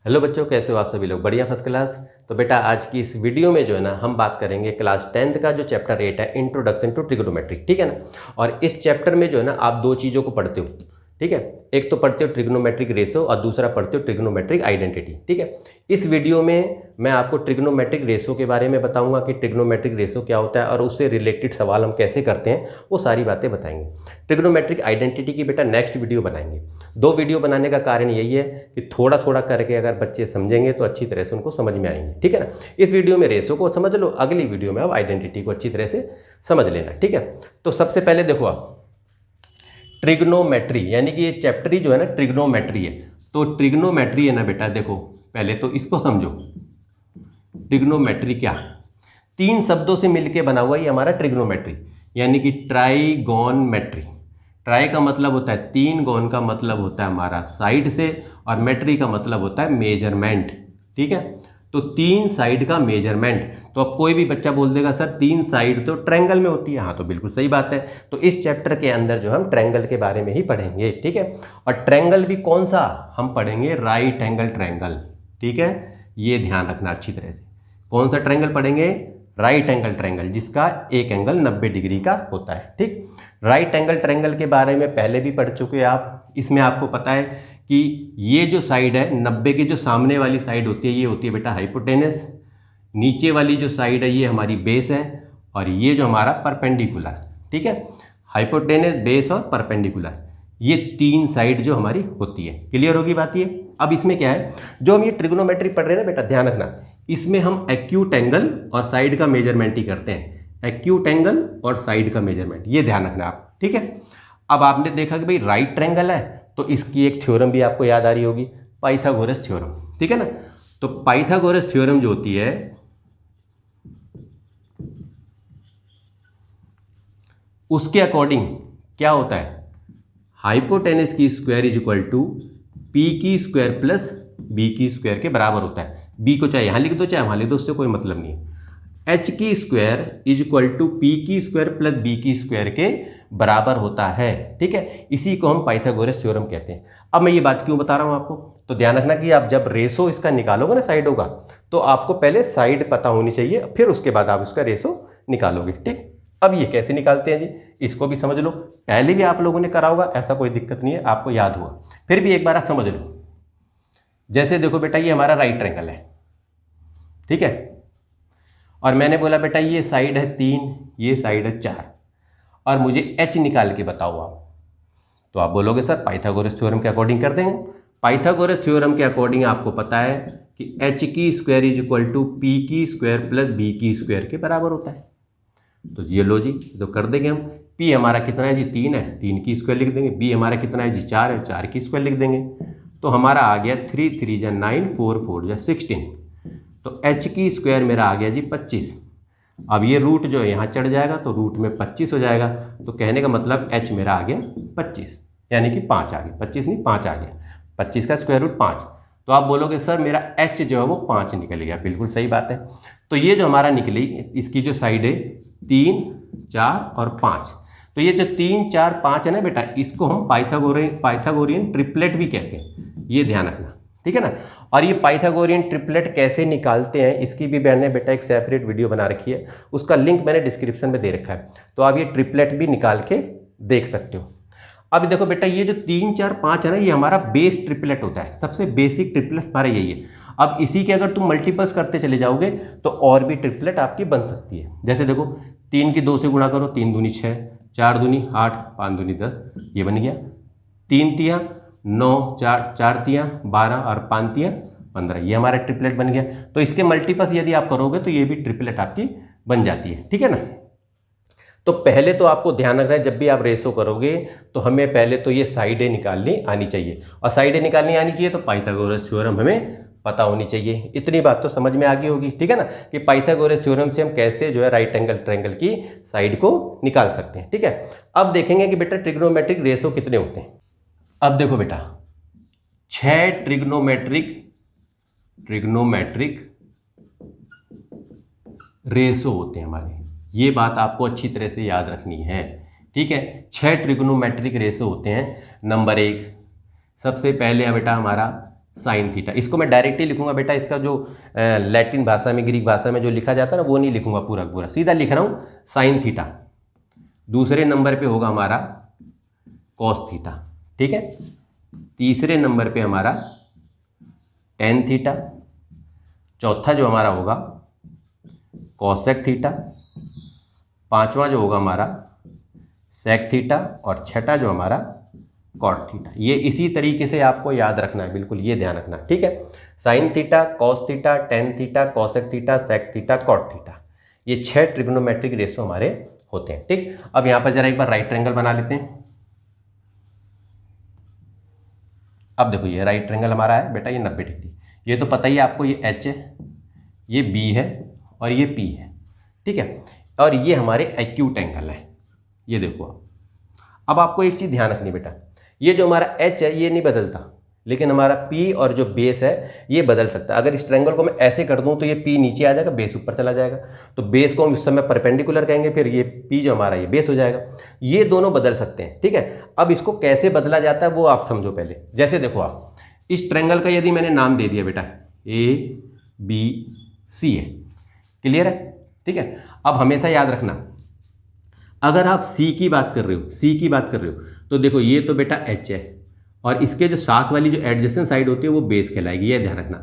Hello बच्चों, कैसे हो आप सभी लोग? बढ़िया, फर्स्ट क्लास। तो बेटा आज की इस वीडियो में जो है ना हम बात करेंगे क्लास 10th का जो चैप्टर 8 है, इंट्रोडक्शन टू ट्रिग्नोमेट्री। ठीक है ना। और इस चैप्टर में जो है ना आप दो चीज़ों को पढ़ते हो। ठीक है, एक तो पढ़ते हो ट्रिग्नोमेट्रिक रेशो और दूसरा पढ़ते हो ट्रिग्नोमेट्रिक आइडेंटिटी। ठीक है, इस वीडियो में मैं आपको ट्रिग्नोमेट्रिक रेशो के बारे में बताऊंगा कि ट्रिग्नोमेट्रिक रेशो क्या होता है और उससे रिलेटेड सवाल हम कैसे करते हैं, वो सारी बातें बताएंगे। ट्रिग्नोमेट्रिक आइडेंटिटी की बेटा नेक्स्ट वीडियो बनाएंगे। दो वीडियो बनाने का कारण यही है कि थोड़ा थोड़ा करके अगर बच्चे समझेंगे तो अच्छी तरह से उनको समझ में आएंगे। ठीक है ना। इस वीडियो में रेशो को समझ लो, अगली वीडियो में आप आइडेंटिटी को अच्छी तरह से समझ लेना। ठीक है, तो सबसे पहले देखो आप ट्रिग्नोमेट्री, यानी कि ये चैप्टर ही जो है ना ट्रिग्नोमेट्री है। तो ट्रिग्नोमेट्री है ना बेटा, देखो पहले तो इसको समझो। ट्रिग्नोमेट्री क्या, तीन शब्दों से मिलकर बना हुआ ये हमारा ट्रिग्नोमेट्री, यानी कि ट्राइगोनमेट्री। ट्राई का मतलब होता है तीन, गोन का मतलब होता है हमारा साइड से, और मेट्री का मतलब होता है मेजरमेंट। ठीक है, तो तीन साइड का मेजरमेंट। तो अब कोई भी बच्चा बोल देगा सर तीन साइड तो ट्रायंगल में होती है। हाँ, तो बिल्कुल सही बात है। तो इस चैप्टर के अंदर जो हम ट्रायंगल के बारे में ही पढ़ेंगे। ठीक है, और ट्रायंगल भी कौन सा, हम पढ़ेंगे राइट एंगल ट्रायंगल। ठीक है, ये ध्यान रखना अच्छी तरह से। कौन सा ट्रायंगल पढ़ेंगे? राइट एंगल ट्रायंगल, जिसका एक एंगल 90 डिग्री का होता है। ठीक, राइट एंगल ट्रायंगल के बारे में पहले भी पढ़ चुके आप। इसमें आपको पता है कि ये जो साइड है 90 की, जो सामने वाली साइड होती है ये होती है बेटा हाइपोटेनस, नीचे वाली जो साइड है ये हमारी बेस है, और ये जो हमारा परपेंडिकुलर। ठीक है, हाइपोटेनस, बेस और परपेंडिकुलर, ये तीन साइड जो हमारी होती है। क्लियर होगी बात ये। अब इसमें क्या है, जो हम ये ट्रिग्नोमेट्री पढ़ रहे हैं ना बेटा, ध्यान रखना, इसमें हम एक्यूट एंगल और साइड का मेजरमेंट ही करते हैं। एक्यूट एंगल और साइड का मेजरमेंट, ये ध्यान रखना आप। ठीक है, अब आपने देखा कि भाई राइट ट्रायंगल है, तो इसकी एक थ्योरम भी आपको याद आ रही होगी, पाइथागोरस थ्योरम। ठीक है ना। तो पाइथागोरस थ्योरम जो होती है, उसके अकॉर्डिंग क्या होता है, हाइपोटेनस की square is equal to P की स्क्वायर प्लस बी की स्क्वायर के बराबर होता है। बी को चाहे यहां लिख दो चाहे वहां लिख दो, उससे कोई मतलब नहीं है। एच की square is equal to P की स्क्वायर प्लस बी की स्क्वायर के बराबर होता है। ठीक है, इसी को हम पाइथागोरस थ्योरम कहते हैं। अब मैं ये बात क्यों बता रहा हूं आपको, तो ध्यान रखना कि आप जब रेशो इसका निकालोगे ना साइडों का, तो आपको पहले साइड पता होनी चाहिए, फिर उसके बाद आप उसका रेशो निकालोगे। ठीक, अब ये कैसे निकालते हैं जी, इसको भी समझ लो। पहले भी आप लोगों ने करा होगा, ऐसा कोई दिक्कत नहीं है, आपको याद हुआ, फिर भी एक बार आप समझ लो। जैसे देखो बेटा, ये हमारा राइट ट्रायंगल है। ठीक है, और मैंने बोला बेटा ये साइड है 3, ये साइड है 4, और मुझे एच निकाल के बताओ आप। तो आप बोलोगे सर पाइथागोरस थ्योरम के अकॉर्डिंग कर देंगे। पाइथागोरस थ्योरम के अकॉर्डिंग आपको पता है कि एच की square is equal to P की स्क्वायर प्लस बी की स्क्वायर के बराबर होता है। तो ये लो जी, तो कर देंगे हम। पी हमारा कितना है जी, 3 है, 3 की स्क्वायर लिख देंगे। बी हमारा कितना है जी, 4 है, 4 की स्क्वायर लिख देंगे। तो हमारा आ गया 3 3 जा 9, 4 4 जा 16। तो एच की स्क्वायर मेरा आ गया जी 25। अब ये रूट जो है यहाँ चढ़ जाएगा, तो रूट में 25 हो जाएगा। तो कहने का मतलब एच मेरा आ गया 25, यानी कि 5 आ गया। 25 नहीं, 5 आ गया। 25 का स्क्वायर रूट 5। तो आप बोलोगे सर मेरा एच जो है वो 5 निकल गया। बिल्कुल सही बात है। तो ये जो हमारा निकली, इसकी जो साइड है 3, 4 और 5, तो ये जो 3, 4, 5 है ना बेटा, इसको हम पाइथागोरियन ट्रिपलेट भी कहते हैं। ये ध्यान रखना। ठीक है ना। और ये पाइथागोरियन ट्रिपलेट कैसे निकालते हैं, इसकी भी मैंने बेटा एक सेपरेट वीडियो बना रखी है, उसका लिंक मैंने डिस्क्रिप्शन में दे रखा है, तो आप ये ट्रिपलेट भी निकाल के देख सकते हो। अब देखो बेटा, ये जो 3, 4, 5 है ना, ये हमारा बेस ट्रिपलेट होता है। सबसे बेसिक ट्रिपलेट हमारा यही है। अब इसी के अगर तुम मल्टीपल्स करते चले जाओगे तो और भी ट्रिपलेट आपकी बन सकती है। जैसे देखो, 3 की 2 से गुणा करो, 3 दूनी 6, 4 दूनी 8, 5 दूनी 10, ये बन गया। 3 तियां 9, 4 तियां 12 और 5 तियां 15, ये हमारा ट्रिपलेट बन गया। तो इसके मल्टीपल्स यदि आप करोगे तो ये भी ट्रिपलेट आपकी बन जाती है। ठीक है ना। तो पहले तो आपको ध्यान रखना है, जब भी आप रेशो करोगे तो हमें पहले तो ये साइडें निकालनी आनी चाहिए, और साइडें निकालनी आनी चाहिए तो पाइथागोरस थ्योरम हमें पता होनी चाहिए। इतनी बात तो समझ में आ गई होगी। ठीक है ना, कि पाइथागोरस थ्योरम से हम कैसे जो है राइट एंगल ट्रायंगल की साइड को निकाल सकते हैं। ठीक है, अब देखेंगे कि बेटा ट्रिग्नोमेट्रिक रेशो कितने होते हैं। अब देखो बेटा, 6 ट्रिग्नोमेट्रिक रेशो होते हैं हमारे। ये बात आपको अच्छी तरह से याद रखनी है। ठीक है, 6 ट्रिग्नोमेट्रिक रेशो होते हैं। नंबर 1, सबसे पहले है बेटा हमारा साइन थीटा। इसको मैं डायरेक्टली लिखूंगा बेटा, इसका जो लैटिन भाषा में, ग्रीक भाषा में जो लिखा जाता है ना, वो नहीं लिखूंगा पूरा पूरा, सीधा लिख रहा हूँ साइन थीटा। दूसरे नंबर पे होगा हमारा कॉस थीटा, ठीक है। तीसरे नंबर पे हमारा टेन थीटा। चौथा जो हमारा होगा कॉसेक थीटा। पांचवा जो होगा हमारा सेक थीटा। और छठा जो हमारा कॉट थीटा। ये इसी तरीके से आपको याद रखना है, बिल्कुल ये ध्यान रखना है, ठीक है। Sine theta, cos theta, tan theta, cosec theta, sec theta, cot theta, ये 6 ट्रिग्नोमेट्रिक रेशो हमारे होते हैं, ठीक। अब यहाँ पर जरा एक बार राइट ट्रायंगल बना लेते हैं। अब देखो ये राइट ट्रायंगल हमारा है बेटा, ये 90 डिग्री, ये तो पता ही है आपको, ये एच है, ये बी है और ये पी है, ठीक है। और ये हमारे एक्यूट एंगल है, ये देखो आप। अब आपको एक चीज़ ध्यान रखनी बेटा, ये जो हमारा एच है ये नहीं बदलता, लेकिन हमारा पी और जो बेस है ये बदल सकता है। अगर इस ट्रायंगल को मैं ऐसे कर दूं तो ये पी नीचे आ जाएगा, बेस ऊपर चला जाएगा, तो बेस को हम इस समय परपेंडिकुलर कहेंगे, फिर ये पी जो हमारा ये बेस हो जाएगा। ये दोनों बदल सकते हैं, ठीक है। अब इसको कैसे बदला जाता है वो आप समझो पहले। जैसे देखो आप, इस ट्रायंगल का यदि मैंने नाम दे दिया बेटा ए बी सी है, क्लियर है, ठीक है। अब हमेशा याद रखना, अगर आप सी की बात कर रहे हो, सी की बात कर रहे हो, तो देखो ये तो बेटा एच है और इसके जो साथ वाली जो एडजेसेंट साइड होती है वो बेस कहलाएगी, ये ध्यान रखना।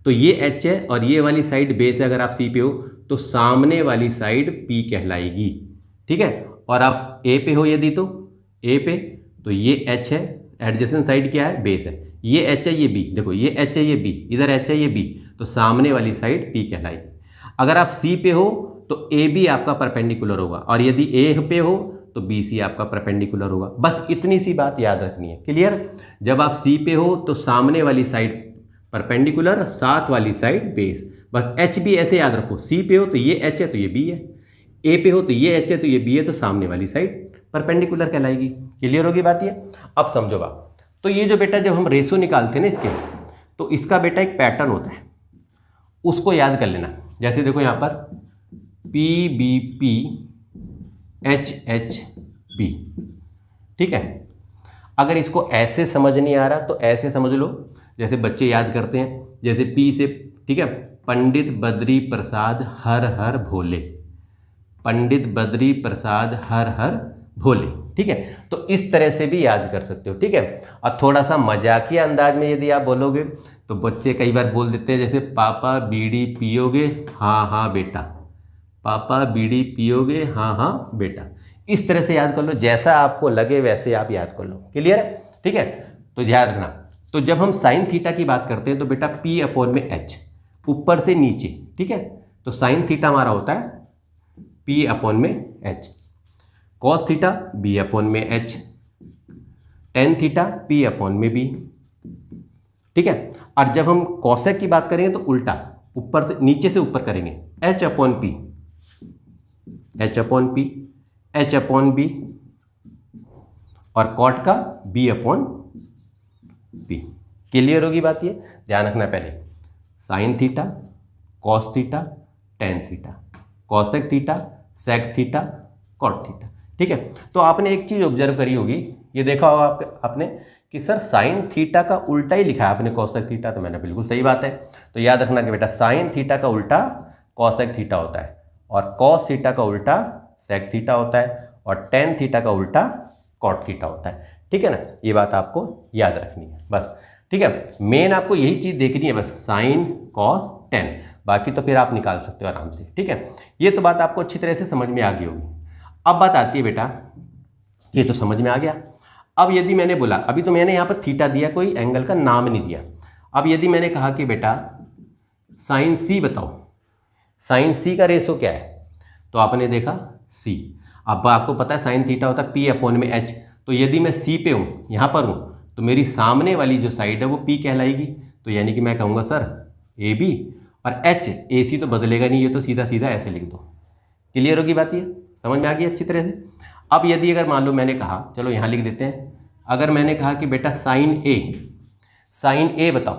तो ये एच है और ये वाली साइड बेस है। अगर आप सी पे हो तो सामने वाली साइड पी कहलाएगी, ठीक है। और आप ए पे हो यदि, तो ए पे, तो ये एच है, एडजेसेंट साइड क्या है, बेस है। ये एच है, ये बी, देखो ये एच है, ये बी, इधर एच है, ये बी, तो सामने वाली साइड पी कहलाएगी। अगर आप सी पे हो तो ए बी आपका परपेंडिकुलर होगा, और यदि ए पे हो तो बी सी आपका परपेंडिकुलर होगा। बस इतनी सी बात याद रखनी है, क्लियर। जब आप सी पे हो तो सामने वाली साइड परपेंडिकुलर, साथ वाली साइड बेस, बस एच भी ऐसे याद रखो। सी पे हो तो ये एच है तो ये बी है, ए पे हो तो ये एच है तो ये बी है, तो सामने वाली साइड परपेंडिकुलर कहलाएगी। क्लियर होगी बात ये। अब समझो बात, तो ये जो बेटा जब हम रेशो निकालते हैं ना इसके, तो इसका बेटा एक पैटर्न होता है, उसको याद कर लेना। जैसे देखो यहाँ पर P B P H H B, ठीक है। अगर इसको ऐसे समझ नहीं आ रहा तो ऐसे समझ लो, जैसे बच्चे याद करते हैं, जैसे पी से, ठीक है, पंडित बद्री प्रसाद हर हर भोले, पंडित बद्री प्रसाद हर हर भोले, ठीक है। तो इस तरह से भी याद कर सकते हो, ठीक है। और थोड़ा सा मजाकिया अंदाज में यदि आप बोलोगे तो बच्चे कई बार बोल देते हैं, जैसे पापा बीड़ी पियोगे, हाँ हाँ बेटा, पापा बीड़ी पियोगे, हाँ हाँ बेटा। इस तरह से याद कर लो, जैसा आपको लगे वैसे आप याद कर लो, क्लियर है, ठीक है। तो ध्यान रखना, तो जब हम साइन थीटा की बात करते हैं तो बेटा पी अपॉन में एच, ऊपर से नीचे, ठीक है। तो साइन थीटा हमारा होता है पी अपॉन में H, cos theta B upon में H, tan theta P upon में बी, ठीक है। और जब हम कॉसेक की बात करेंगे तो उल्टा, ऊपर से नीचे से ऊपर करेंगे, H upon P, H upon P, H upon B, और कॉट का बी अपॉन पी। क्लियर होगी बात ये, ध्यान रखना। पहले sine theta, cos theta, tan theta, cosec theta, sec theta, cot theta, ठीक है। तो आपने एक चीज ऑब्जर्व करी होगी, ये देखा होगा आपने कि सर साइन थीटा का उल्टा ही लिखा है आपने कॉसेक थीटा, तो मैंने बिल्कुल सही बात है। तो याद रखना कि बेटा साइन थीटा का उल्टा कॉसेक थीटा होता है, और कॉस थीटा का उल्टा सेक थीटा होता है, और टेन थीटा का उल्टा कॉट थीटा होता है, ठीक है ना। ये बात आपको याद रखनी है बस, ठीक है। मेन आपको यही चीज़ देखनी है बस, साइन कॉस टेन, बाकी तो फिर आप निकाल सकते हो आराम से, ठीक है। ये तो बात आपको अच्छी तरह से समझ में आ गई होगी। अब बात आती है बेटा, ये तो समझ में आ गया। अब यदि मैंने बोला, अभी तो मैंने यहाँ पर थीटा दिया, कोई एंगल का नाम नहीं दिया। अब यदि मैंने कहा कि बेटा साइन सी बताओ, साइन सी का रेशो क्या है, तो आपने देखा सी। अब आपको पता है साइन थीटा होता है पी अपॉन में एच, तो यदि मैं सी पे हूँ, यहाँ पर हूँ, तो मेरी सामने वाली जो साइड है वो पी कहलाएगी। तो यानी कि मैं कहूँगा सर ए बी, और एच ए सी तो बदलेगा नहीं, ये तो सीधा सीधा ऐसे लिख दो। क्लियर होगी बात, ये समझ में आ गई अच्छी तरह से। अब यदि अगर मान लो मैंने कहा, चलो यहाँ लिख देते हैं, अगर मैंने कहा कि बेटा साइन ए बताओ,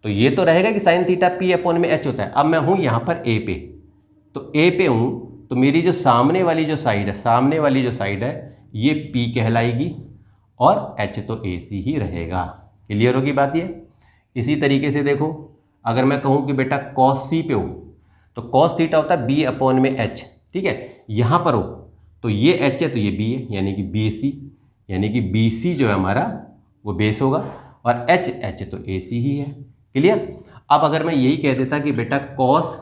तो ये तो रहेगा कि साइन थीटा पी अपॉन में एच होता है। अब मैं हूँ यहाँ पर ए पे, तो ए पे हूँ, तो मेरी जो सामने वाली जो साइड है ये पी कहलाएगी, और एच तो ए सी ही रहेगा। क्लियर होगी बात ये। इसी तरीके से देखो, अगर मैं कहूँ कि बेटा कॉस सी पे हो तो कॉस थीटा होता है बी अपॉन में एच, ठीक है। यहाँ पर हो तो ये एच है तो ये बी है, यानी कि बी सी, यानी कि बी सी जो है हमारा वो बेस होगा, और एच एच तो ए सी ही है। क्लियर। अब अगर मैं यही कह देता कि बेटा कॉस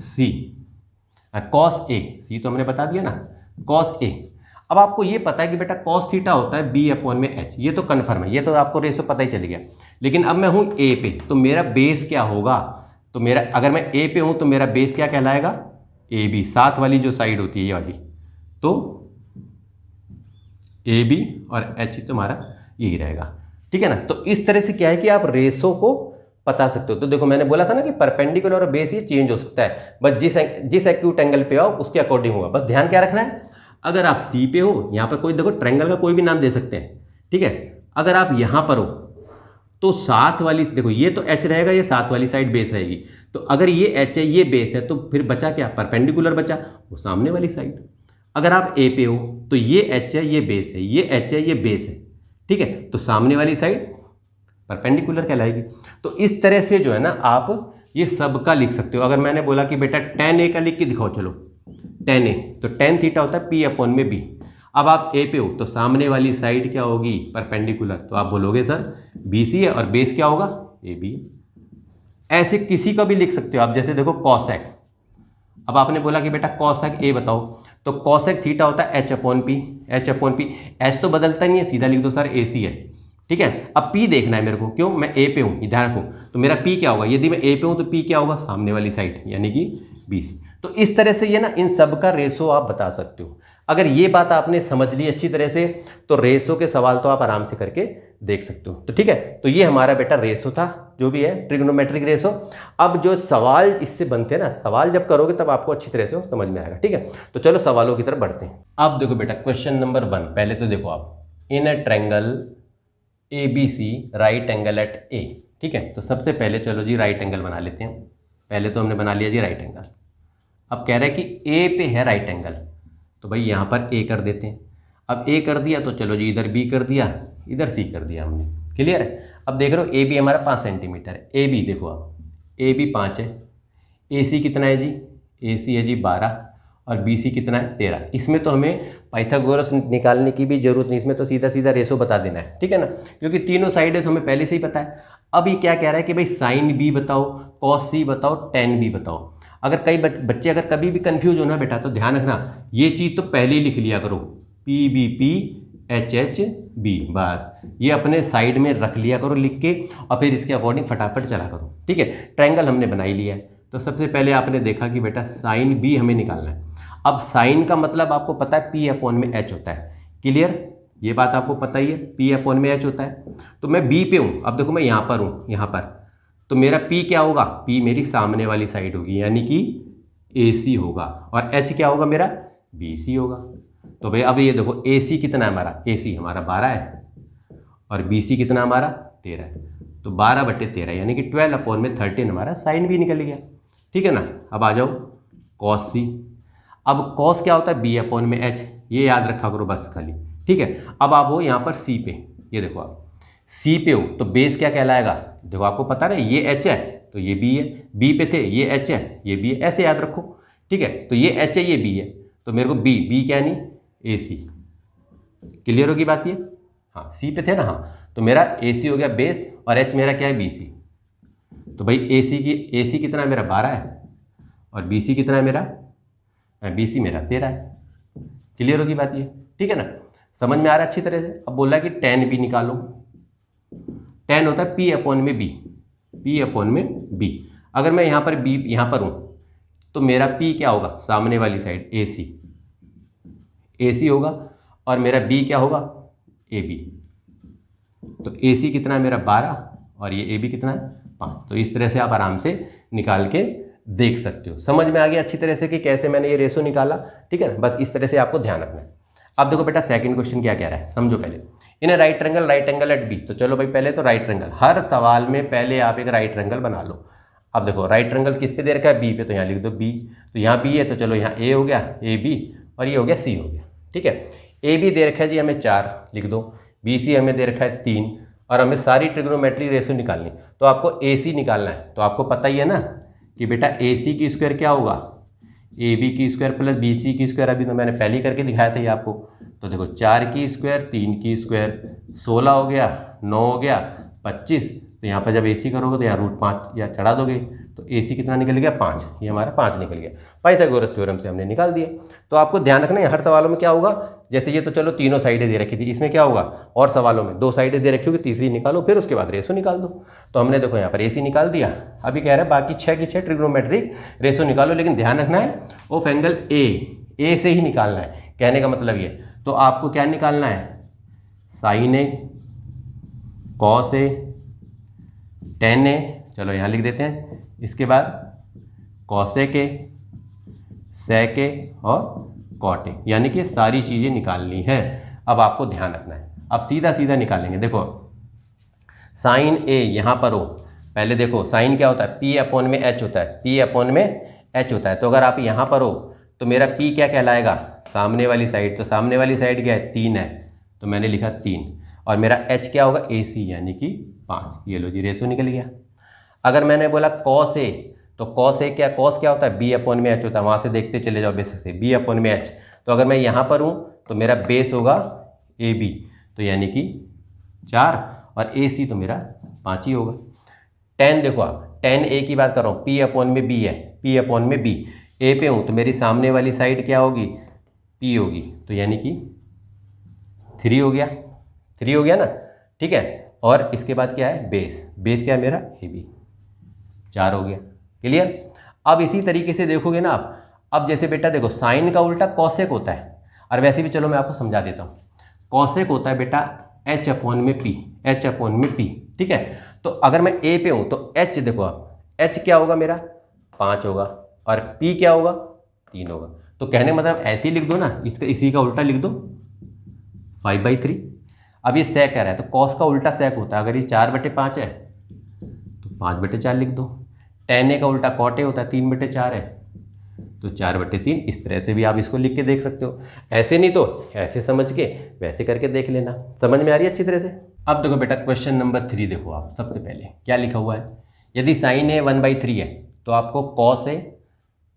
सी, कॉस ए, सी तो हमने बता दिया ना, कॉस ए। अब आपको ये पता है कि बेटा कॉस थीटा होता है बी अपॉन में एच, ये तो कन्फर्म है, ये तो आपको रेशो पता ही चल गया। लेकिन अब मैं हूं ए पे, तो मेरा बेस क्या होगा, तो मेरा अगर मैं ए पे हूं तो मेरा बेस क्या कहलाएगा, ए बी, साथ वाली जो साइड होती है ये वाली, तो ए बी और एच तुम्हारा यही रहेगा, ठीक है ना। तो इस तरह से क्या है कि आप रेशो को बता सकते हो। तो देखो मैंने बोला था ना कि परपेंडिकुलर और बेस ये चेंज हो सकता है, बस जिस एक्यूट एंगल पे आओ उसके अकॉर्डिंग होगा। बस ध्यान क्या रखना है, अगर आप सी पे हो, यहाँ पर कोई देखो ट्रायंगल का कोई भी नाम दे सकते हैं, ठीक है। अगर आप यहाँ पर हो तो साथ वाली, देखो ये तो एच रहेगा, ये साथ वाली साइड बेस रहेगी, तो अगर ये एच है ये बेस है तो फिर बचा क्या, परपेंडिकुलर बचा, वो सामने वाली साइड। अगर आप ए पे हो तो ये एच है ये बेस है, ये एच है ये बेस है, ठीक है, तो सामने वाली साइड परपेंडिकुलर कहलाएगी। तो इस तरह से जो है ना आप ये सब का लिख सकते हो। अगर मैंने बोला कि बेटा tan ए का लिख के दिखाओ, चलो tan ए, तो tan थीटा होता है p अपॉन में b। अब आप ए पे हो तो सामने वाली साइड क्या होगी, परपेंडिकुलर, तो आप बोलोगे सर BC है और बेस क्या होगा, AB। ऐसे किसी का भी लिख सकते हो आप, जैसे देखो कॉसेक, अब आपने बोला कि बेटा कॉसेक ए बताओ, तो कॉसेक थीटा होता है h upon P, h upon P, H तो बदलता नहीं है, सीधा लिख दो सर AC है, ठीक है। अब P देखना है मेरे को, क्यों, मैं A पे हूँ, ध्यान रखो, तो मेरा P क्या होगा, यदि मैं A पे हूँ तो P क्या होगा, सामने वाली साइड, यानी कि BC। तो इस तरह से ये ना इन सब का रेशो आप बता सकते हो। अगर ये बात आपने समझ ली अच्छी तरह से तो रेशो के सवाल तो आप आराम से करके देख सकते हो। तो ठीक है, तो ये हमारा बेटा रेशो था, जो भी है ट्रिग्नोमेट्रिक रेशो। अब जो सवाल इससे बनते हैं ना, सवाल जब करोगे तब आपको अच्छी तरह से समझ में आएगा, ठीक है। तो चलो सवालों की तरफ बढ़ते हैं। अब देखो बेटा क्वेश्चन नंबर 1, पहले तो देखो आप, in a triangle ABC right angle at A, ठीक है। तो सबसे पहले चलो जी राइट एंगल बना लेते हैं। पहले तो हमने बना लिया जी राइट एंगल। अब कह रहे हैं कि ए पे है राइट एंगल, तो भाई यहाँ पर ए कर देते हैं। अब ए कर दिया तो चलो जी इधर बी कर दिया, इधर सी कर दिया हमने, क्लियर है। अब देख रहे हो ए बी हमारा 5 सेंटीमीटर है, ए बी देखो आप, ए बी 5 है, ए सी कितना है जी, ए सी है जी 12, और बी सी कितना है 13। इसमें तो हमें पाइथागोरस निकालने की भी जरूरत नहीं, इसमें तो सीधा सीधा रेशो बता देना है, ठीक है ना, क्योंकि तीनों साइड है तो हमें पहले से ही पता है। अब ये क्या कह रहा है कि भाई साइन बी बताओ, कॉस सी बताओ, टेन बी बताओ। अगर कई बच्चे अगर कभी भी कंफ्यूज होना बेटा तो ध्यान रखना, ये चीज़ तो पहले ही लिख लिया करो, P B P H H B, बस ये अपने साइड में रख लिया करो लिख के, और फिर इसके अकॉर्डिंग फटाफट चला करो, ठीक है। ट्रायंगल हमने बना ही लिया है, तो सबसे पहले आपने देखा कि बेटा साइन बी हमें निकालना है। अब साइन का मतलब आपको पता है पी अपॉन में एच होता है, क्लियर, ये बात आपको पता ही है, पी अपॉन में एच होता है। तो मैं बी पे हूँ, अब देखो मैं यहाँ पर हूँ, यहाँ पर, तो मेरा P क्या होगा, P मेरी सामने वाली साइड होगी, यानी कि AC होगा, और H क्या होगा मेरा, BC होगा। तो भाई अब ये देखो AC कितना है हमारा, AC हमारा 12 है, और BC कितना हमारा 13 है, तो 12/13 यानी कि 12 अपॉन में 13 हमारा साइन भी निकल गया, ठीक है ना। अब आ जाओ कॉस सी। अब कॉस क्या होता है, B अपॉन में H, ये याद रखा करो बस खाली, ठीक है। अब आप हो यहाँ पर C पे, ये देखो आप सी पे हो तो बेस क्या कहलाएगा, देखो आपको पता है ये एच है तो ये बी है, बी पे थे ये एच है ये बी है, ऐसे याद रखो, ठीक है। तो ये एच है ये बी है, तो मेरे को बी क्या नहीं ए सी, क्लियर होगी बात ये, हाँ सी पे थे ना, हाँ, तो मेरा ए सी हो गया बेस, और एच मेरा क्या है बी सी। तो भाई ए सी कितना है मेरा 12 है, और बी सी कितना है मेरा, बी सी मेरा 13 है, क्लियर होगी बात ये, ठीक है ना, समझ में आ रहा है अच्छी तरह से। अब बोला कि टेन बी निकालो, टेन होता है पी अपॉन में बी, पी अपॉन में बी। अगर मैं यहाँ पर बी यहाँ पर हूँ तो मेरा पी क्या होगा, सामने वाली साइड AC, AC होगा, और मेरा बी क्या होगा AB। तो AC कितना है मेरा 12, और ये AB कितना है 5। तो इस तरह से आप आराम से निकाल के देख सकते हो। समझ में आ गया अच्छी तरह से कि कैसे मैंने ये रेशो निकाला, ठीक है ना, बस इस तरह से आपको ध्यान रखना है। अब देखो बेटा सेकंड क्वेश्चन क्या कह रहा है, समझो पहले, in right angle at B. तो चलो भाई पहले तो राइट एंगल, हर सवाल में पहले आप एक राइट एंगल बना लो। अब देखो राइट एंगल किस पे दे रखा है, बी पे, तो यहाँ लिख दो बी, तो यहाँ बी है तो चलो यहाँ ए हो गया ए बी, और ये हो गया सी हो गया, ठीक है। ए बी दे रखा है जी हमें 4, लिख दो, बी सी हमें दे रखा है 3, और हमें सारी ट्रिग्नोमेट्री रेशियो निकालनी, तो आपको AC निकालना है। तो आपको पता ही है ना कि बेटा AC की स्क्वायर क्या होगा, AB की स्क्वायर प्लस BC की स्क्वायर। अभी तो मैंने पहले ही करके दिखाया था ये आपको। तो देखो 4 की स्क्वायर, 3 की स्क्वायर, 16 हो गया, 9 हो गया, 25। तो यहाँ पर जब AC करोगे तो यहाँ √5 या चढ़ा दोगे, तो AC कितना निकल गया, 5। ये हमारा 5 निकल गया। पाइथागोरस थ्योरम से हमने निकाल दिया। तो आपको ध्यान रखना है हर सवालों में क्या होगा, जैसे ये तो चलो तीनों साइडें दे रखी थी, इसमें क्या होगा, और सवालों में 2 साइडें दे रखी होगी, तीसरी निकालो, फिर उसके बाद रेशो निकाल दो। तो हमने देखो यहाँ पर AC निकाल दिया। अभी कह रहे हैं बाकी 6 की 6 ट्रिग्नोमेट्रिक रेशो निकालो, लेकिन ध्यान रखना है ऑफ एंगल A से ही निकालना है। कहने का मतलब ये, तो आपको क्या निकालना है, sine A, cos A, tan A, चलो यहाँ लिख देते हैं। इसके बाद कॉसेक A, सेक A और कॉट A, यानी कि सारी चीज़ें निकालनी है। अब आपको ध्यान रखना है, अब सीधा सीधा निकालेंगे। देखो साइन A यहाँ पर हो, पहले देखो साइन क्या होता है, P/H होता है, P/H होता है। तो अगर आप यहाँ पर हो तो मेरा P क्या कहलाएगा, सामने वाली साइड। तो सामने वाली साइड क्या है, 3 है, तो मैंने लिखा 3। और मेरा H क्या होगा, AC, यानी कि 5। ये लो जी, रेशो निकल गया। अगर मैंने बोला कॉस A, तो कॉस A क्या, कॉस क्या होता है, B/H होता है। वहाँ से देखते चले जाओ बेसिक से, B/H। तो अगर मैं यहाँ पर हूँ तो मेरा बेस होगा AB, तो यानी कि 4, और AC तो मेरा 5 ही होगा। टेन देखो आप, टेन A की बात कर रहा हूँ, P/B है, P/B। A पे हूँ तो मेरी सामने वाली साइड क्या होगी, P होगी, तो यानी कि 3 हो गया, 3 हो गया ना, ठीक है। और इसके बाद क्या है, बेस, बेस क्या है मेरा, AB, 4 हो गया। क्लियर। अब इसी तरीके से देखोगे ना आप, अब जैसे बेटा देखो साइन का उल्टा कॉसेक होता है, और वैसे भी चलो मैं आपको समझा देता हूँ। कॉसेक होता है बेटा H/P, H/P, ठीक है। तो अगर मैं A पे हूँ तो H देखो आप, H क्या होगा मेरा, 5 होगा, और P क्या होगा, 3 होगा। तो कहने मतलब ऐसे ही लिख दो ना, इसका इसी का उल्टा लिख दो, 5/3। अब ये सेक कह रहा है, तो कॉस का उल्टा सेक होता है। अगर ये 4/5 है तो 5/4 लिख दो। टेन A का उल्टा कॉट A होता है, 3/4 है, तो 4/3। इस तरह से भी आप इसको लिख के देख सकते हो, ऐसे नहीं तो ऐसे समझ के वैसे करके देख लेना। समझ में आ रही है अच्छी तरह से। अब देखो बेटा क्वेश्चन नंबर 3 देखो आप, सबसे पहले क्या लिखा हुआ है, यदि साइन A 1/3 है तो आपको कॉस A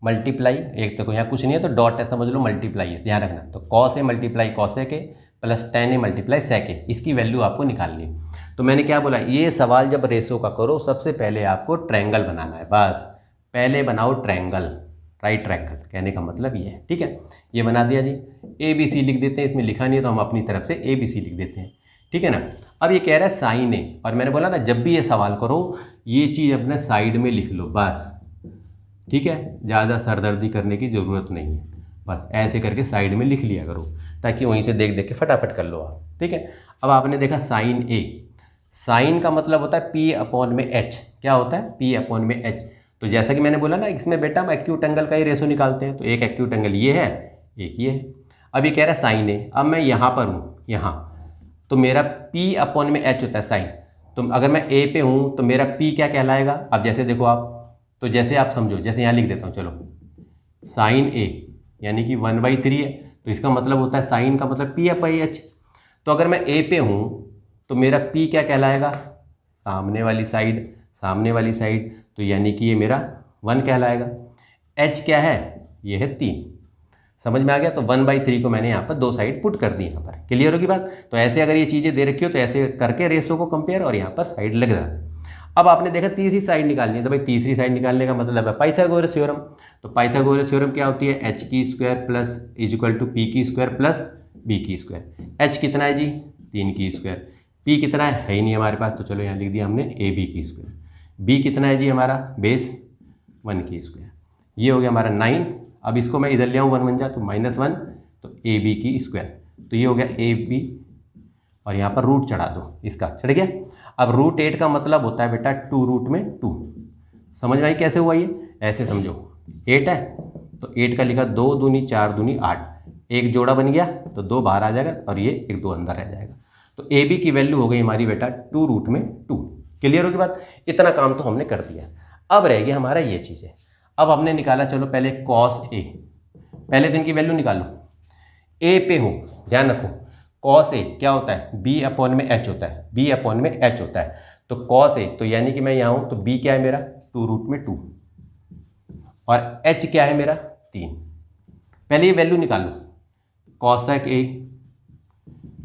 मल्टीप्लाई, एक देखो यहाँ कुछ नहीं है तो डॉट है, समझ लो मल्टीप्लाई है, ध्यान रखना। तो cos A multiply cosec A plus tan A multiply sec A, इसकी वैल्यू आपको निकालनी है। तो मैंने क्या बोला, ये सवाल जब रेशो का करो सबसे पहले आपको ट्रायंगल बनाना है, बस पहले बनाओ ट्रायंगल, राइट ट्रायंगल। कहने का मतलब ये है, ठीक है। ये बना दिया जी, ABC लिख देते हैं, इसमें लिखा नहीं है तो हम अपनी तरफ से ABC लिख देते हैं, ठीक है ना। अब ये कह रहा है साइन A, और मैंने बोला ना जब भी ये सवाल करो ये चीज़ अपने साइड में लिख लो बस, ठीक है। ज़्यादा सरदर्दी करने की ज़रूरत नहीं है, बस ऐसे करके साइड में लिख लिया करो, ताकि वहीं से देख देख के फटाफट कर लो आप, ठीक है। अब आपने देखा साइन A, साइन का मतलब होता है P/H, क्या होता है, P/H। तो जैसा कि मैंने बोला ना, इसमें बेटा हम एक्यूट एंगल का ही रेशो निकालते हैं, तो एक एक्यूट एंगल ये है, एक ये है। अब ये कह रहा है साइन A, अब मैं यहाँ पर हूँ, यहाँ, तो मेरा P/H होता है साइन। तो अगर मैं A पे हूँ तो मेरा P क्या कहलाएगा। अब जैसे देखो आप, तो जैसे आप समझो, जैसे यहाँ लिख देता हूँ, चलो साइन A यानी कि 1/3 है, तो इसका मतलब होता है साइन का मतलब P/H। तो अगर मैं A पे हूँ तो मेरा P क्या कहलाएगा, सामने वाली साइड, सामने वाली साइड, तो यानी कि ये मेरा 1 कहलाएगा। H क्या है, ये है 3। समझ में आ गया। तो 1/3 को मैंने यहाँ पर 2 साइड पुट कर दी, यहाँ पर क्लियर होगी बात। तो ऐसे अगर ये चीज़ें दे रखी हो तो ऐसे करके रेशो को कंपेयर, और यहाँ पर साइड लग जाता है। अब आपने देखा तीसरी साइड निकालनी है, तो भाई तीसरी साइड निकालने का मतलब है पाइथागोरस थ्योरम। तो पाइथागोरस थ्योरम क्या होती है, H² plus = P² plus B²। H कितना है जी, 3 की स्क्वायर। P कितना है ही नहीं हमारे पास, तो चलो यहाँ लिख दिया हमने AB²। B कितना है जी हमारा, बेस 1 की स्क्वायर। ये हो गया हमारा 9। अब इसको मैं इधर ले आऊँ 1 बन जाए तो -1, तो AB²। तो ये हो गया AB, और यहाँ पर रूट चढ़ा दो, इसका चढ़ गया। अब √8 का मतलब होता है बेटा 2√2। समझ में आई कैसे हुआ ये, ऐसे समझो, 8 है तो 8 का लिखा 2 दूनी 4 दूनी 8, एक जोड़ा बन गया तो 2 बाहर आ जाएगा, और ये 1 2 अंदर रह जाएगा। तो AB की वैल्यू हो गई हमारी बेटा 2√2। क्लियर होगी बात। इतना काम तो हमने कर दिया। अब रह गया हमारा ये चीज़ें। अब हमने निकाला, चलो पहले cos A, पहले दिन की वैल्यू निकालो। A पे हो, ध्यान रखो, कॉस ए क्या होता है, बी अपॉन में एच होता है, बी अपॉन में एच होता है। तो कॉस ए, तो यानी कि मैं यहाँ हूँ तो बी क्या है मेरा 2√2 और एच क्या है मेरा 3। पहले ये वैल्यू निकालो, कॉसेक ए,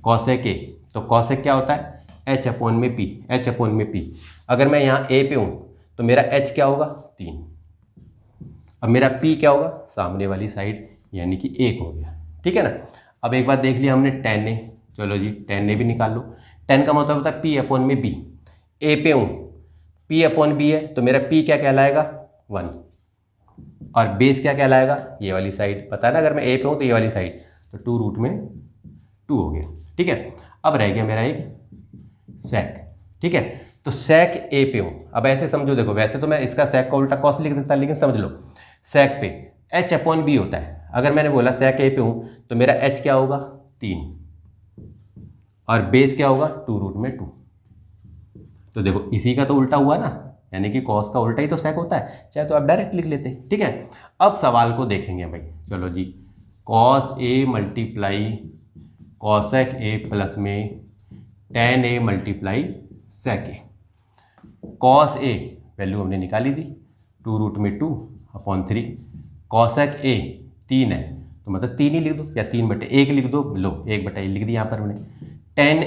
कॉसेक ए, तो कॉसेक क्या होता है एच अपॉन में पी, एच अपॉन में पी। अगर मैं यहाँ ए पे हूँ तो मेरा एच क्या होगा 3, अब मेरा पी क्या होगा सामने वाली साइड यानी कि 1 हो गया, ठीक है ना। अब एक बार देख लिया हमने tan ए, चलो जी tan ए भी निकाल लो। tan का मतलब होता है पी अपॉन में बी, ए पे हूँ पी अपॉन बी है तो मेरा पी क्या कहलाएगा 1 और बेस क्या कहलाएगा ये वाली साइड, पता है ना अगर मैं ए पे हूँ तो ये वाली साइड, तो 2√2 हो गया, ठीक है। अब रह गया मेरा एक sec, ठीक है। तो sec ए पे हूँ, अब ऐसे समझो, देखो वैसे तो मैं इसका sec का उल्टा cos लिख देता, लेकिन समझ लो sec पे h अपॉन बी होता है। अगर मैंने बोला sec ए पे हूँ तो मेरा h क्या होगा 3 और बेस क्या होगा 2√2। तो देखो इसी का तो उल्टा हुआ ना, यानी कि cos का उल्टा ही तो sec होता है, चाहे तो आप डायरेक्ट लिख लेते हैं, ठीक है। अब सवाल को देखेंगे भाई, चलो जी, cos A multiply cosec A plus में tan A multiply sec A. cos A value हमने निकाली थी 2√2/3, cosec ए 3 है तो मतलब 3 ही लिख दो या 3/1 लिख दो, लो 1/1 लिख दी यहाँ पर हमने। tan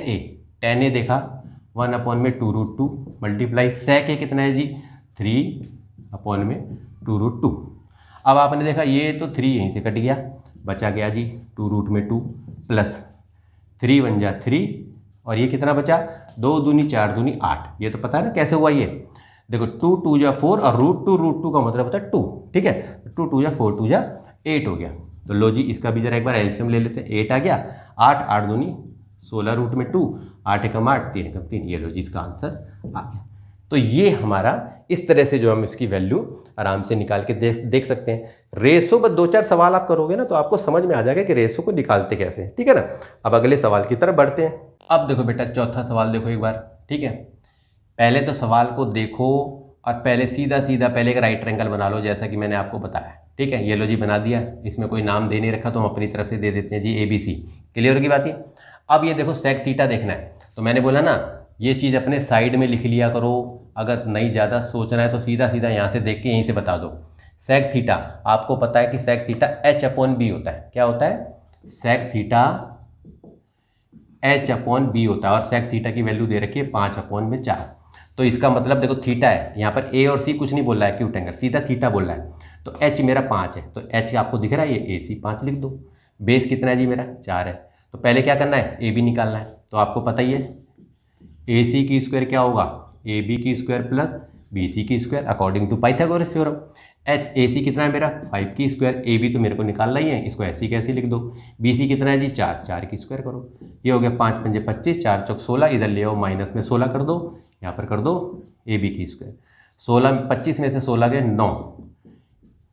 ए देखा 1/2√2 मल्टीप्लाई sec ए कितना है जी 3/2√2। अब आपने देखा ये तो 3 यहीं से कट गया, बचा गया जी 2√2 प्लस 3 × 1 = 3 और ये कितना बचा 2 दूनी 4 दूनी 8। ये तो पता है ना कैसे हुआ ये, देखो 2 × 2 = 4 और √2 का मतलब होता है 2, ठीक है। 2 × 2 = 4 2 = 8 हो गया। तो लो जी इसका भी जरा एक बार एलसीएम ले लेते हैं, 8 आ गया, 8 8 दूनी 16√2, 8 एकम 8 3 एकम 3, ये लो जी इसका आंसर आ गया। तो ये हमारा इस तरह से जो हम इसकी वैल्यू आराम से निकाल के देख सकते हैं। रेशो पर 2-4 सवाल आप करोगे ना तो आपको समझ में आ जाएगा कि रेशो को निकालते कैसे हैं, ठीक है ना। अब अगले सवाल की तरफ बढ़ते हैं। अब देखो बेटा चौथा सवाल देखो एक बार, ठीक है। पहले तो सवाल को देखो और पहले सीधा पहले एक राइट ट्रायंगल बना लो जैसा कि मैंने आपको बताया, ठीक है। ये लो जी बना दिया, इसमें कोई नाम दे नहीं रखा तो हम अपनी तरफ से दे देते हैं जी ABC, क्लियर की बात है। अब ये देखो sec थीटा देखना है, तो मैंने बोला ना ये चीज़ अपने साइड में लिख लिया करो, अगर नहीं ज़्यादा सोचना है तो सीधा यहाँ से देख के यहीं से बता दो। sec थीटा आपको पता है कि sec थीटा h/b होता है, क्या होता है sec थीटा h/b होता है और sec थीटा की वैल्यू दे रखी है 5/4। तो इसका मतलब देखो थीटा है, यहाँ पर a और c कुछ नहीं बोल रहा है एक्यूट एंगल, सीधा थीटा बोल रहा है। तो h मेरा 5 है तो h आपको दिख रहा है ये AC 5 लिख दो। बेस कितना है जी मेरा 4 है, तो पहले क्या करना है AB निकालना है। तो आपको पता ही है AC की स्क्वायर क्या होगा AB की स्क्वायर प्लस BC की square according to Pythagoras theorem. AC कितना है मेरा 5 की स्क्वायर, AB तो मेरे को निकालना ही है, इसको ऐसी कैसी लिख दो। BC कितना है जी 4 की स्क्वायर करो, ये हो गया 5 × 5 = 25, 4 × 4 = 16, इधर ले आओ माइनस में 16 कर दो, यहाँ पर कर दो AB की स्क्वायर। 25 में से 16 गए 9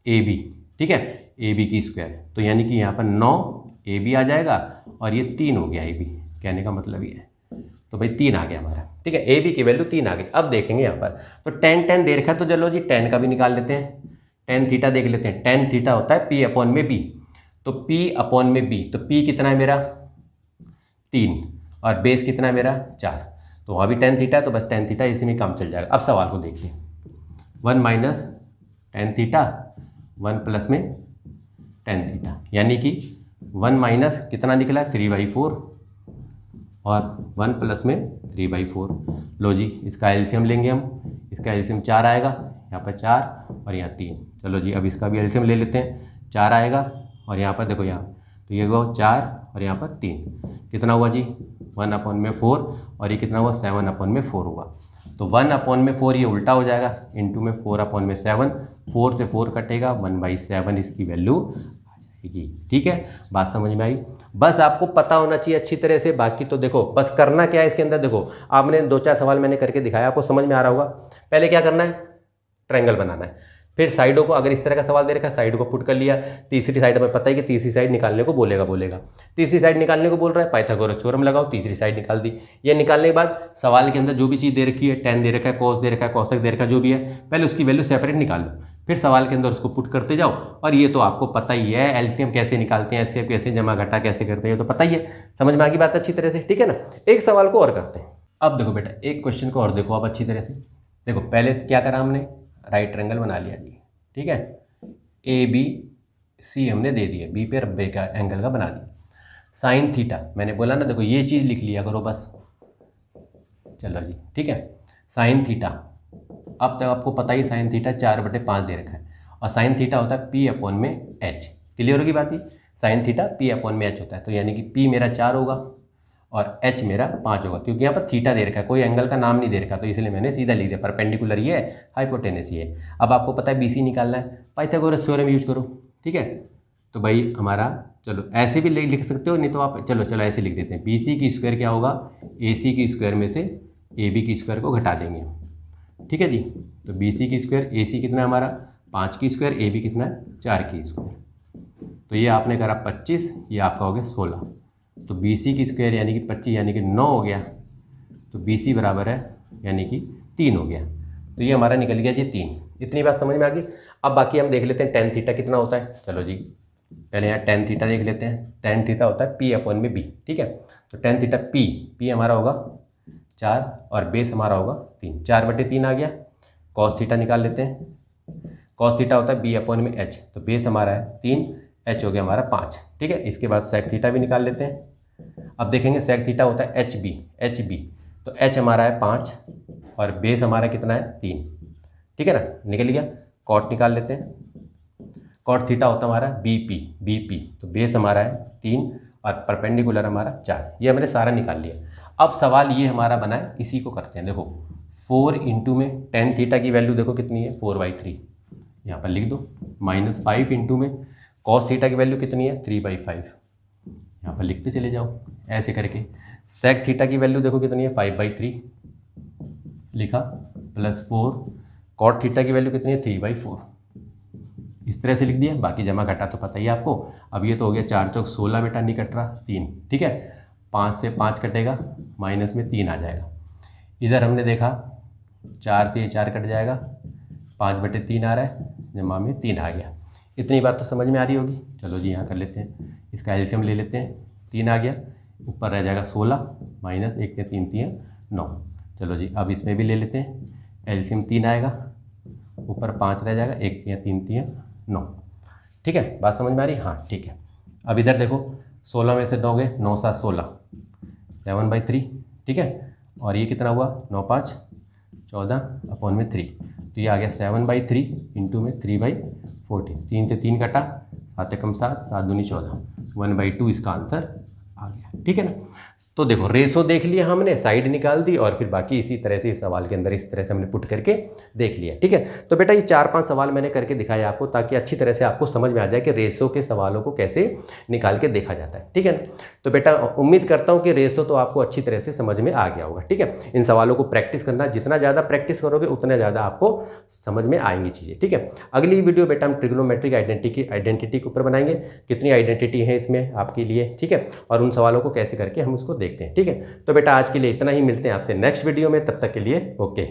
AB, ठीक है, AB की स्क्वायर, तो यानी कि यहाँ पर 9 AB आ जाएगा और ये 3 हो गया AB, कहने का मतलब ये है। तो भाई 3 आ गया हमारा, ठीक है, AB की वैल्यू 3 आ गई। अब देखेंगे यहाँ पर तो tan दे रखा है, तो चलो जी tan का भी निकाल लेते हैं। tan थीटा देख लेते हैं, tan थीटा होता है P/B, तो P/B, तो P कितना है मेरा 3 और बेस कितना है मेरा 4, तो वहाँ भी tan थीटा है, तो बस tan थीटा इसी में काम चल जाएगा। अब सवाल को देखिए, 1 - tan थीटा 1 प्लस में tan थीटा, यानी कि 1 माइनस कितना निकला 3/4 और 1 प्लस में 3/4। लो जी इसका एलसीएम लेंगे हम, इसका एलसीएम 4 आएगा, यहाँ पर 4 और यहाँ 3। चलो जी अब इसका भी एलसीएम ले लेते हैं, 4 आएगा और यहाँ पर देखो यहाँ, तो ये हुआ 4 और यहाँ पर 3, कितना हुआ जी 1/4 और ये कितना हुआ 7/4 हुआ। तो 1/4 ये उल्टा हो जाएगा, इंटू में 4/7, 4 से 4 कटेगा, 1/7 इसकी वैल्यू आ जाएगी, ठीक है। बात समझ में आई, बस आपको पता होना चाहिए अच्छी तरह से। बाकी तो देखो बस करना क्या है इसके अंदर, देखो आपने 2-4 सवाल मैंने करके दिखाया, आपको समझ में आ रहा होगा। पहले क्या करना है ट्रायंगल बनाना है, फिर साइडों को, अगर इस तरह का सवाल दे रखा है साइड को पुट कर लिया, तीसरी साइड में पता है कि तीसरी साइड निकालने को बोलेगा, तीसरी साइड निकालने को बोल रहा है, पाइथागोरस थ्योरम लगाओ, तीसरी साइड निकाल दी। ये निकालने के बाद सवाल के अंदर जो भी चीज़ दे रखी है, tan दे रखा है, cos दे रखा है, cosec दे रखा है, जो भी है, पहले उसकी वैल्यू सेपरेट निकाल लो, फिर सवाल के अंदर उसको पुट करते जाओ। और ये तो आपको पता ही है, एलसीएम कैसे निकालते हैं, एचसीएफ कैसे, जमा घटा कैसे करते हैं, ये तो पता ही है। समझ में आ गई बात अच्छी तरह से, ठीक है ना। एक सवाल को और करते हैं। अब देखो बेटा, एक क्वेश्चन को और देखो आप अच्छी तरह से। देखो पहले क्या करा हमने, राइट ट्रायंगल बना लिया जी, ठीक है। ए बी सी हमने दे दिया, बी पे रब्बे का एंगल का बना दिया। साइन थीटा मैंने बोला ना, देखो ये चीज़ लिख लिया करो बस, चलो जी, ठीक है। साइन थीटा, अब तक आपको पता ही साइन थीटा 4/5 दे रखा है, और साइन थीटा होता है पी अपॉन में एच। क्लियर होगी बात ही, साइन थीटा पी अपॉन में एच होता है, तो यानी कि पी मेरा 4 होगा और एच मेरा 5 होगा, क्योंकि यहाँ पर थीटा दे रखा है, कोई एंगल का नाम नहीं दे रखा, तो इसलिए मैंने सीधा लिख दिया, परपेंडिकुलर ये है, हाइपोटेनस ये है। अब आपको पता है बीसी निकालना है, पाइथागोरस थ्योरम यूज करो, ठीक है। तो भाई हमारा, चलो ऐसे भी लिख सकते हो, नहीं तो आप चलो ऐसे लिख देते हैं, बी सी की स्क्वायर क्या होगा, ए सी की स्क्वायर में से ए बी की स्क्वायर को घटा देंगे, ठीक है जी। तो बी सी की स्क्वायर, ए सी कितना है हमारा 5 की स्क्वायर, ए बी कितना है 4 की स्क्वायर, तो ये आपने करा 25, ये आपका हो गया 16। तो बी सी की स्क्वायर यानी कि 25 यानी कि 9 हो गया, तो बी सी बराबर है यानी कि 3 हो गया, तो ये हमारा निकल गया जी 3। इतनी बात समझ में आ गई। अब बाकी हम देख लेते हैं टेन थीटा कितना होता है। चलो जी, पहले यहाँ टेन थीटा देख लेते हैं। टेन थीटा होता है पी अपॉन में बी, ठीक है। तो टेन थीटा पी हमारा होगा 4 और बेस हमारा होगा 3, 4/3 आ गया। कॉस थीटा निकाल लेते हैं। कॉस थीटा होता है बी अपॉन में एच, तो बेस हमारा है 3, एच हो गया हमारा 5, ठीक है। इसके बाद सेक थीटा भी निकाल लेते हैं। अब देखेंगे सेक थीटा होता है एच बी, तो एच हमारा है 5 और बेस हमारा कितना है 3, ठीक है ना, निकल गया। कॉट निकाल लेते हैं। कॉट थीटा होता है हमारा बी पी, तो बेस हमारा है 3 और परपेंडिकुलर हमारा 4। ये हमने सारा निकाल लिया। अब सवाल ये हमारा बना है, इसी को करते हैं। देखो 4 इंटू में टेन थीटा की वैल्यू देखो कितनी है 4/3, यहाँ पर लिख दो। -5 इंटू में कॉस थीटा की वैल्यू कितनी है 3/5, यहाँ पर लिखते चले जाओ ऐसे करके। सेक थीटा की वैल्यू देखो कितनी है 5/3 लिखा, +4। कॉट थीटा की वैल्यू कितनी है 3/4, इस तरह से लिख दिया। बाकी जमा घटा तो पता ही है आपको। अब ये तो हो गया 4 चौक 16 बेटा, नहीं कट रहा 3, ठीक है। 5 से 5 कटेगा, माइनस में 3 आ जाएगा। इधर हमने देखा 4 से 4 कट जाएगा, 5/3 आ रहा है, जमा में 3 आ गया। इतनी बात तो समझ में आ रही होगी। चलो जी यहाँ कर लेते हैं, इसका एलसीएम ले लेते हैं। 3 आ गया, ऊपर रह जाएगा 16 माइनस 1 से 3 3 9। चलो जी अब इसमें भी ले लेते हैं, एलसीएम 3 आएगा, ऊपर 5 रह जाएगा, 1 3 3 9, ठीक है। बात समझ में आ रही, हाँ ठीक है। अब इधर देखो 16 में से 9 गए, 9 7 16, 7/3, ठीक है। और ये कितना हुआ 9 5 14 अपॉन में 3, तो ये आ गया 7/3 इंटू में 3/14। 3 से 3 कटा, 7 कम 7, 7 दूनी 14, 1/2 इसका आंसर आ गया, ठीक है ना। तो देखो रेशो देख लिया हमने, साइड निकाल दी, और फिर बाकी इसी तरह से इस सवाल के अंदर इस तरह से हमने पुट करके देख लिया, ठीक है। तो बेटा ये 4-5 सवाल मैंने करके दिखाया आपको, ताकि अच्छी तरह से आपको समझ में आ जाए कि रेशो के सवालों को कैसे निकाल के देखा जाता है, ठीक है ना। तो बेटा उम्मीद करता हूँ कि रेशो तो आपको अच्छी तरह से समझ में आ गया होगा, ठीक है। इन सवालों को प्रैक्टिस करना, जितना ज़्यादा प्रैक्टिस करोगे उतना ज़्यादा आपको समझ में आएंगी चीज़ें, ठीक है। अगली वीडियो बेटा हम ट्रिग्नोमेट्रिक आइडेंटिटी के ऊपर बनाएंगे, कितनी आइडेंटिटी है इसमें आपके लिए, ठीक है, और उन सवालों को कैसे करके हम उसको देखते हैं, ठीक है। तो बेटा आज के लिए इतना ही, मिलते हैं आपसे नेक्स्ट वीडियो में, तब तक के लिए ओके।